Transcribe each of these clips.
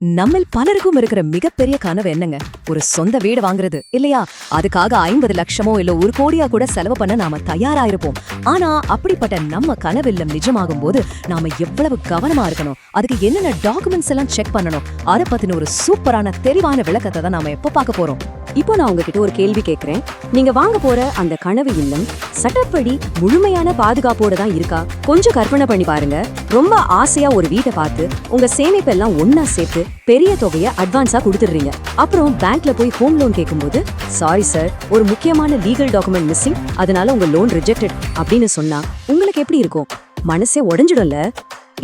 நம்மில் பலருக்கும் இருக்கிற மிகப்பெரிய கனவு என்னங்க? ஒரு சொந்த வீடு வாங்குறது இல்லையா? அதுக்காக 50 லட்சமோ இல்ல 1 கோடியா கூட செலவு பண்ண நாம தயாரா இருப்போம். ஆனா அப்படிப்பட்ட நம்ம கனவெல்லாம் நிஜமாகும் போது நாம எவ்வளவு கவனமா இருக்கணும், அதுக்கு என்னென்ன டாக்குமெண்ட்ஸ் எல்லாம் செக் பண்ணணும், அதை பத்தின ஒரு சூப்பரான தெளிவான விளக்கத்தை தான் நாம எப்ப பார்க்க போறோம். இப்போ நான் உங்ககிட்ட ஒரு கேள்வி கேட்கிறேன். நீங்க வாங்க போற அந்த கனவு இல்லம் சட்டப்படி முழுமையான பாதுகாப்போட தான் இருக்கா? கொஞ்சம் கற்பனை பண்ணி பாருங்க. ரொம்ப ஆசையா ஒரு வீட்டை பார்த்து உங்க சேமிப்பெல்லாம் ஒன்னா சேர்த்து பெரிய தொகையை அட்வான்ஸா கொடுத்துடுறீங்க. அப்புறம் பேங்க்ல போய் ஹோம் லோன் கேட்கும்போது, சாரி சார், ஒரு முக்கியமான லீகல் டாக்குமெண்ட் மிஸ்ஸிங், அதனால உங்க லோன் ரிஜெக்டட் அப்படின்னு சொன்னா உங்களுக்கு எப்படி இருக்கும்? மனசே உடைஞ்சிடும்ல.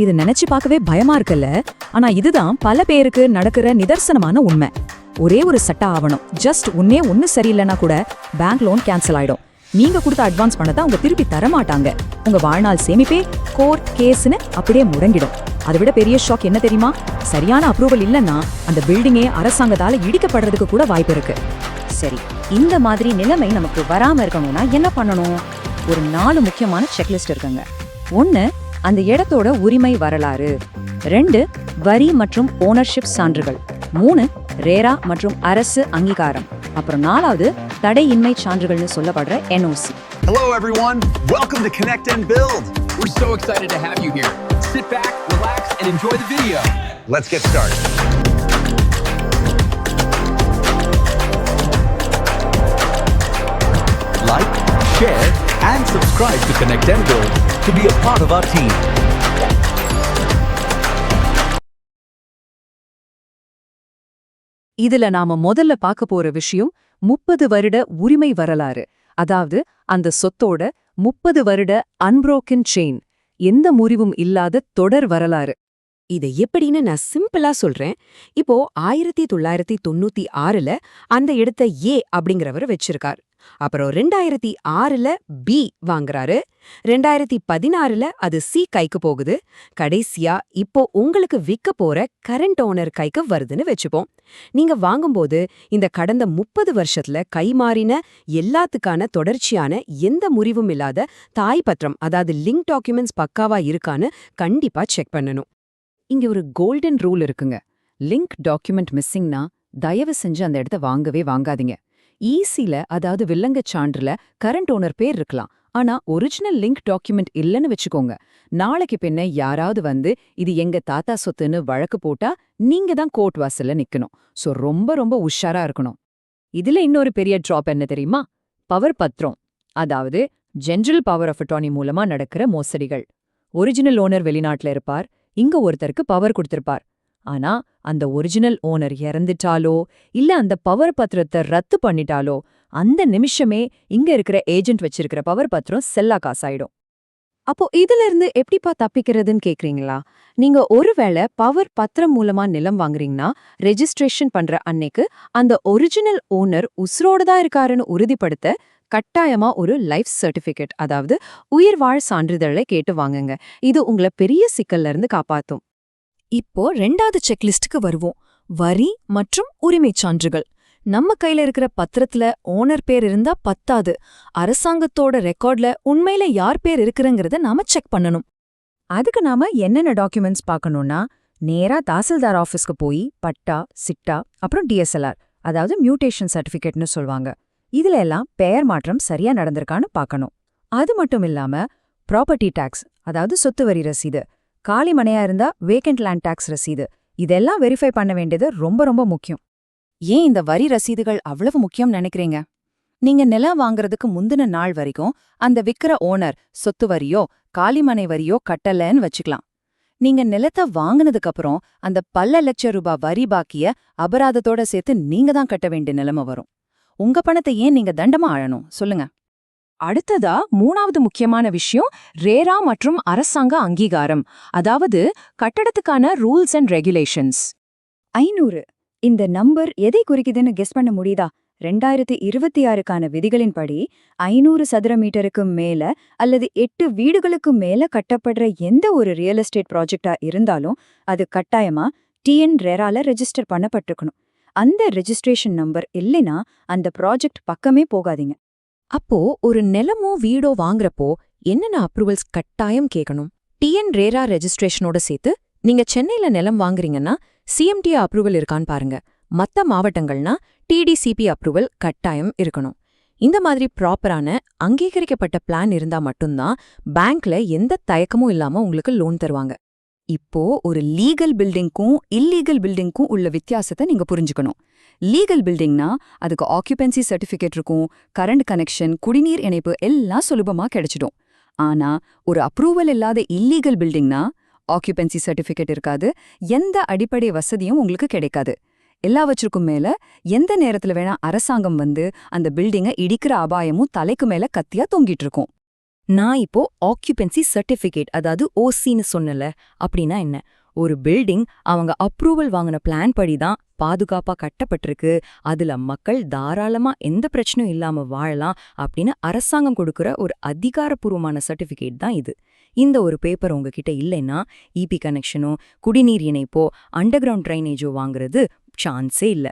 இது நினைச்சு பார்க்கவே பயமா இருக்குல்ல? ஆனா இதுதான் பல பேருக்கு நடக்கிற நிதர்சனமான உண்மை. ஒரே ஒரு சட்ட ஆவணம், ஜஸ்ட் ஒன்னு சரியில்லைன்னா கூட பேங்க் லோன் கேன்சல் ஆயிடும். நீங்க கொடுத்த அட்வான்ஸ் பணத்தை அவங்க திருப்பி தரமாட்டாங்க. உங்க வாழ்நாள் சேமிப்பே கோர்ட் கேஸ்னு அப்படியே முடங்கிடும். அதை விட பெரிய ஷாக் என்ன தெரியுமா? சரியான அப்ரூவல் இல்லைன்னா அந்த பில்டிங்கே அரசாங்கத்தால இடிக்கப்படுறதுக்கு கூட வாய்ப்பு இருக்கு. சரி, இந்த மாதிரி நிலைமை நமக்கு வராம இருக்கணும்னா என்ன பண்ணணும்? ஒரு 4 முக்கியமான செக்லிஸ்ட் இருக்குங்க. 1, அந்த இடத்தோட உரிமை வரலாறு. 2, வரி மற்றும் ஓனர்ஷிப் சான்றுகள். 3, ரேரா மற்றும் அரசு அங்கீகாரம். அப்புறம் 4வது தடையின்மை சான்றுகள்னு சொல்லப்படுற NOC. Hello everyone, welcome to Connect and Build. We're so excited to have you here. Sit back, relax, and enjoy the video. Let's get started. Like, share, and subscribe to Connect and Build to be a part of our team. இதுல நாம முதல்ல பார்க்க போற விஷயம் 30 வருட உரிமை வரலாறு. அதாவது அந்த சொத்தோட 30 வருட அன்புரோக்கன் செயின், எந்த முறிவும் இல்லாத தொடர் வரலாறு. இதை எப்படின்னு நான் சிம்பிளா சொல்றேன். இப்போ 1996ல அந்த இடத்த ஏ அப்படிங்கிறவர் வச்சிருக்கார். அப்புறம் 2006ல பி வாங்குறாரு. 2016ல அது சி கைக்கு போகுது. கடைசியா இப்போ உங்களுக்கு விற்க போற கரண்ட் ஓனர் கைக்கு வருதுன்னு வச்சுப்போம். நீங்க வாங்கும்போது இந்த கடந்த 30 வருஷத்துல கைமாறின எல்லாத்துக்கான தொடர்ச்சியான எந்த முறிவும் இல்லாத தாய் பத்திரம், அதாவது லிங்க் டாக்குமெண்ட்ஸ் பக்காவா இருக்கான்னு கண்டிப்பா செக் பண்ணணும். இங்க ஒரு கோல்டன் ரூல் இருக்குங்க. லிங்க் டாக்குமெண்ட் மிஸ்ஸிங்னா தயவு செஞ்சு அந்த இடத்த வாங்கவே வாங்காதீங்க. ஈசில, அதாவது வில்லங்க சான்றுல கரண்ட் ஓனர் பேர் இருக்கலாம், ஆனா ஒரிஜினல் லிங்க் டாக்குமெண்ட் இல்லைன்னு வச்சுக்கோங்க. நாளைக்கு பின்ன யாராவது வந்து இது எங்க தாத்தா சொத்துன்னு வழக்கு போட்டா நீங்க தான் கோர்ட் வாசல்ல நிக்கணும். சோ ரொம்ப ரொம்ப உஷாரா இருக்கணும். இதுல இன்னொரு பெரிய டிராப் என்ன தெரியுமா? பவர் பத்திரம், அதாவது ஜெனரல் பவர் ஆஃப் அட்டார்னி மூலமா நடக்கிற மோசடிகள். ஒரிஜினல் ஓனர் வெளிநாட்டுல இருப்பார், இங்க ஒருத்தருக்கு பவர் கொடுத்திருப்பார். ஆனா அந்த ஒரிஜினல் ஓனர் இறந்துட்டாலோ இல்ல அந்த பவர் பத்திரத்தை ரத்து பண்ணிட்டாலோ அந்த நிமிஷமே இங்க இருக்கிற ஏஜென்ட் வச்சிருக்கிற பவர் பத்திரம் செல்லா காசாயிடும். அப்போ இதுல இருந்து எப்படிப்பா தப்பிக்கிறதுன்னு கேக்குறீங்களா? நீங்க ஒருவேளை பவர் பத்திரம் மூலமா நிலம் வாங்குறீங்கன்னா ரெஜிஸ்ட்ரேஷன் பண்ற அன்னைக்கு அந்த ஒரிஜினல் ஓனர் உசுரோட தான் இருக்காருன்னு உறுதிப்படுத்த கட்டாயமா ஒரு லைஃப் சர்டிபிகேட், அதாவது உயிர்வாழ் சான்றிதழை கேட்டு வாங்குங்க. இது உங்களை பெரிய சிக்கல்ல இருந்து காப்பாத்தும். இப்போ 2வது செக்லிஸ்டுக்கு வருவோம். வரி மற்றும் உரிமை சான்றுகள். நம்ம கையில இருக்கிற பத்திரத்துல ஓனர் பேர் இருந்தா பத்தாது. அரசாங்கத்தோட ரெக்கார்ட்ல உண்மையில யார் பேர் இருக்குறங்கிறத நாம செக் பண்ணணும். அதுக்கு நாம என்னென்ன டாக்குமெண்ட்ஸ் பார்க்கணும்னா, நேரா தாசில்தார் ஆஃபீஸ்க்கு போய் பட்டா, சிட்டா, அப்புறம் DSLR, அதாவது மியூட்டேஷன் சர்டிபிகேட்னு சொல்வாங்க. இதுல எல்லாம் பெயர் மாற்றம் சரியா நடந்திருக்கான்னு பார்க்கணும். அது மட்டும் இல்லாம ப்ராப்பர்ட்டி டாக்ஸ், அதாவது சொத்து வரி ரசீது, காலி மனையா இருந்தா வேக்கண்ட் லேண்ட் டாக்ஸ் ரசீது, இதெல்லாம் வெரிஃபை பண்ண வேண்டியது ரொம்ப ரொம்ப முக்கியம். ஏன் இந்த வரி ரசீதுகள் அவ்வளவு முக்கியம் நினைக்கிறீங்க? நீங்க நிலம் வாங்குறதுக்கு முந்தின நாள் வரைக்கும் அந்த விக்கிற ஓனர் சொத்து வரியோ காலிமனை வரியோ கட்டலன்னு வச்சுக்கலாம். நீங்க நிலத்தை வாங்கினதுக்கு அப்புறம் அந்த பல லட்சம் ரூபாய் வரி பாக்கிய அபராதத்தோட சேர்த்து நீங்க தான் கட்ட வேண்டிய நிலைமை வரும். உங்க பணத்தை ஏன் நீங்க தண்டமா ஆழணும் சொல்லுங்க. அடுத்ததா 3வது முக்கியமான விஷயம் ரேரா மற்றும் அரசாங்க அங்கீகாரம், அதாவது கட்டடத்துக்கான ரூல்ஸ் அண்ட் ரெகுலேஷன்ஸ். 500 இந்த நம்பர் எதை குறிக்குதுன்னு கெஸ் பண்ண முடியுதா? 2026க்கான விதிகளின்படி 500 சதுர மீட்டருக்கு மேல அல்லது 8 வீடுகளுக்கு மேல கட்டப்படுற எந்த ஒரு ரியல் எஸ்டேட் ப்ராஜெக்டா இருந்தாலும் அது கட்டாயமா TN ரேரால ரெஜிஸ்டர் பண்ணப்பட்டிருக்கணும். அந்த ரெஜிஸ்ட்ரேஷன் நம்பர் இல்லைனா அந்த ப்ராஜெக்ட் பக்கமே போகாதீங்க. அப்போ ஒரு நிலமோ வீடோ வாங்குறப்போ என்னென்ன அப்ரூவல்ஸ் கட்டாயம் கேட்கணும்? TN ரேரா ரெஜிஸ்ட்ரேஷனோட சேர்த்து நீங்க சென்னையில நிலம் வாங்குறீங்கன்னா சிஎம்டி அப்ரூவல் இருக்கான்னு பாருங்க. மத்த மாவட்டங்கள்னா டிடிசிபி அப்ரூவல் கட்டாயம் இருக்கணும். இந்த மாதிரி ப்ராப்பரான அங்கீகரிக்கப்பட்ட பிளான் இருந்தா மட்டும்தான் பேங்க்ல எந்த தயக்கமும் இல்லாம உங்களுக்கு லோன் தருவாங்க. இப்போ ஒரு லீகல் பில்டிங்க்கும் இல்லீகல் பில்டிங்க்கும் உள்ள வித்தியாசத்தை நீங்க புரிஞ்சுக்கணும். லீகல் பில்டிங்னா அதுக்கு ஆக்குபென்சி சர்டிஃபிகேட் இருக்கும், கரண்ட் கனெக்ஷன், குடிநீர் இணைப்பு எல்லாம் சுலபமா கிடைச்சிடும். ஆனா ஒரு அப்ரூவல் இல்லாத இல்லீகல் பில்டிங்னா ஆக்குபென்சி சர்டிஃபிகேட் இருக்காது, எந்த அடிப்படை வசதியும் உங்களுக்கு கிடைக்காது. எல்லாவற்றுக்கும் மேல எந்த நேரத்துல வேணா அரசாங்கம் வந்து அந்த பில்டிங்கை இடிக்கிற அபாயமும் தலைக்கு மேல கத்தியா தொங்கிட்டு இருக்கும். நான் இப்போ ஆக்குபென்சி சர்டிஃபிகேட் அதாவது ஓசின்னு சொன்னல, அப்படின்னா என்ன? ஒரு பில்டிங் அவங்க அப்ரூவல் வாங்கின பிளான் படி தான் பாதுகாப்பா கட்டப்பட்டிருக்கு, அதுல மக்கள் தாராளமா எந்த பிரச்சனையும் இல்லாம வாழலாம் அப்படின்னு அரசாங்கம் கொடுக்கிற ஒரு அதிகாரப்பூர்வமான சர்டிஃபிகேட் தான் இது. இந்த ஒரு பேப்பர் உங்ககிட்ட இல்லைன்னா இபி கனெக்ஷனோ குடிநீர் இணைப்போ அண்டர் கிரவுண்ட் ட்ரைனேஜோ வாங்குறது சான்ஸே இல்ல.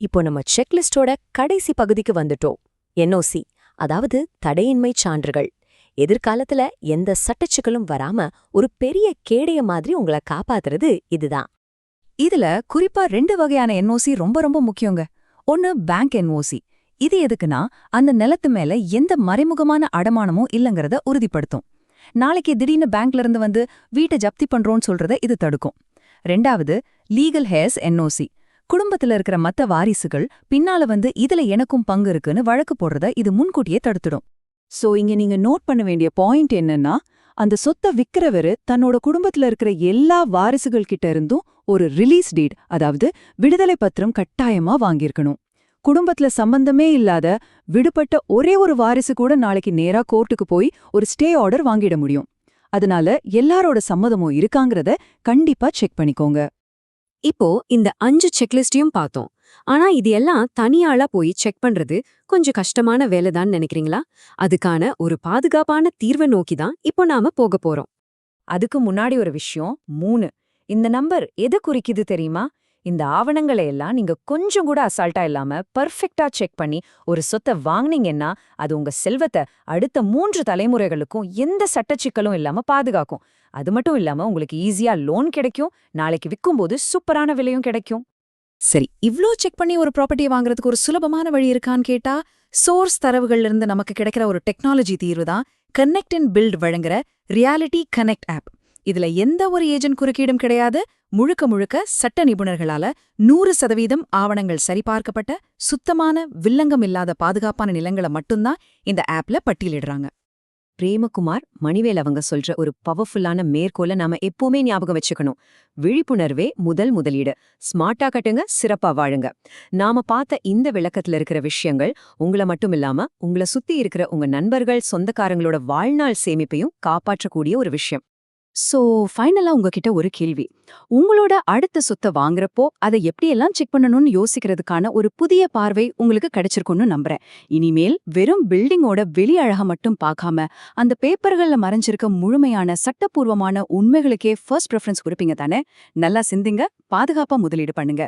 இப்போ நம்ம செக்லிஸ்டோட கடைசி பகுதிக்கு வந்துட்டோம். என்ஓசி, அதாவது தடையின்மை சான்றுகள். எதிர்காலத்துல எந்த சட்டச்சிக்கலும் வராம ஒரு பெரிய கேடைய மாதிரி உங்களை காப்பாத்துறது இதுதான். இதுல குறிப்பா 2 வகையான என்ஓசி ரொம்ப ரொம்ப முக்கியங்க. ஒன்னு பேங்க் என்ஓசி. இது எதுக்குன்னா அந்த நிலத்து மேல எந்த மறைமுகமான அடமானமும் இல்லங்கறத உறுதிப்படுத்தும். நாளைக்கு திடீர்னு பேங்க்ல இருந்து வந்து வீட்டை ஜப்தி பண்றோம்னு சொல்றத இது தடுக்கும். 2வது லீகல் ஹேர்ஸ் என்ஓசி. குடும்பத்துல இருக்கிற மத்த வாரிசுகள் பின்னால வந்து இதுல எனக்கும் பங்கு இருக்குன்னு வழக்கு போடுறத இது முன்கூட்டியே தடுத்துடும். சோ இங்க நீங்க நோட் பண்ண வேண்டிய பாயிண்ட் என்னன்னா, அந்த சொத்தை விக்கிறவரு தன்னோட குடும்பத்துல இருக்கிற எல்லா வாரிசுகள் கிட்ட இருந்தும் ஒரு ரிலீஸ் டீட், அதாவது விடுதலை பத்திரம் கட்டாயமா வாங்கியிருக்கணும். குடும்பத்துல சம்பந்தமே இல்லாத விடுபட்ட ஒரே ஒரு வாரிசு கூட நாளைக்கு நேரா கோர்ட்டுக்கு போய் ஒரு ஸ்டே ஆர்டர் வாங்கிட முடியும். அதனால எல்லாரோட சம்மதமும் இருக்காங்கறத கண்டிப்பா செக் பண்ணிக்கோங்க. இப்போ இந்த 5 செக்லிஸ்டையும் பார்த்தோம். ஆனா இது எல்லாம் தனியாளா போய் செக் பண்றது கொஞ்சம் கஷ்டமான வேலைதான் நினைக்கிறீங்களா? அதுக்கான ஒரு பாதுகாப்பான தீர்வை நோக்கி தான் இப்போ நாம போக போறோம். அதுக்கு முன்னாடி ஒரு விஷயம் 3. இந்த நம்பர் எதை குறிக்குது தெரியுமா? இந்த ஆவணங்களை எல்லாம் நீங்க கொஞ்சம் கூட அசால்ட்டா இல்லாம பர்ஃபெக்ட்டா செக் பண்ணி ஒரு சொத்தை வாங்குனீங்கன்னா அது உங்க செல்வத்தை அடுத்த 3 தலைமுறைகளுக்கும் எந்த சட்டச்சிக்கலும் இல்லாம பாதுகாக்கும். அது மட்டும் இல்லாம உங்களுக்கு ஈஸியா லோன் கிடைக்கும், நாளைக்கு விக்கும்போது சூப்பரான விலையும் கிடைக்கும். சரி, இவ்ளோ செக் பண்ணி ஒரு ப்ராப்பர்ட்டியை வாங்குறதுக்கு ஒரு சுலபமான வழி இருக்கான்னு கேட்டா, சோர்ஸ் தரவுகள்ல இருந்து நமக்கு கிடைக்கிற ஒரு டெக்னாலஜி தீர்வு தான் கனெக்ட் அண்ட் பில்ட் வழங்குற ரியாலிட்டி கனெக்ட் ஆப். இதுல எந்த ஒரு ஏஜென்ட் குறுக்கீடும் கிடையாது. முழுக்க முழுக்க சட்ட நிபுணர்களால 100% ஆவணங்கள் சரிபார்க்கப்பட்ட சுத்தமான வில்லங்கம் இல்லாத பாதுகாப்பான நிலங்களை மட்டும்தான் இந்த ஆப்ல பட்டியலிடுறாங்க. பிரேமகுமார் மணிவேல் அவங்க சொல்ற ஒரு பவர்ஃபுல்லான மேற்கோளை நாம எப்பவுமே ஞாபகம் வச்சுக்கணும். விழிப்புணர்வே முதல் முதலீடு. ஸ்மார்ட்டா கட்டுங்க, சிறப்பா வாழுங்க. நாம பார்த்த இந்த விளக்கத்துல இருக்கிற விஷயங்கள் உங்களை மட்டும் இல்லாம உங்களை சுத்தி இருக்கிற உங்க நண்பர்கள், சொந்தக்காரங்களோட வாழ்நாள் சேமிப்பையும் காப்பாற்றக்கூடிய ஒரு விஷயம். சோ ஃபைனலா உங்ககிட்ட ஒரு கேள்வி. உங்களோட அடுத்த சொத்தை வாங்குறப்போ அதை எப்படியெல்லாம் செக் பண்ணணும்னு யோசிக்கிறதுக்கான ஒரு புதிய பார்வை உங்களுக்கு கிடைச்சிருக்கும்னு நம்புறேன். இனிமேல் வெறும் பில்டிங்கோட வெளி அழக மட்டும் பார்க்காம அந்த பேப்பர்கள்ல மறைஞ்சிருக்க முழுமையான சட்டப்பூர்வமான உண்மைகளுக்கே ஃபர்ஸ்ட் ப்ரெஃபரன்ஸ் கொடுப்பீங்க தானே? நல்லா சிந்திங்க, பாதுகாப்பா முதலீடு பண்ணுங்க.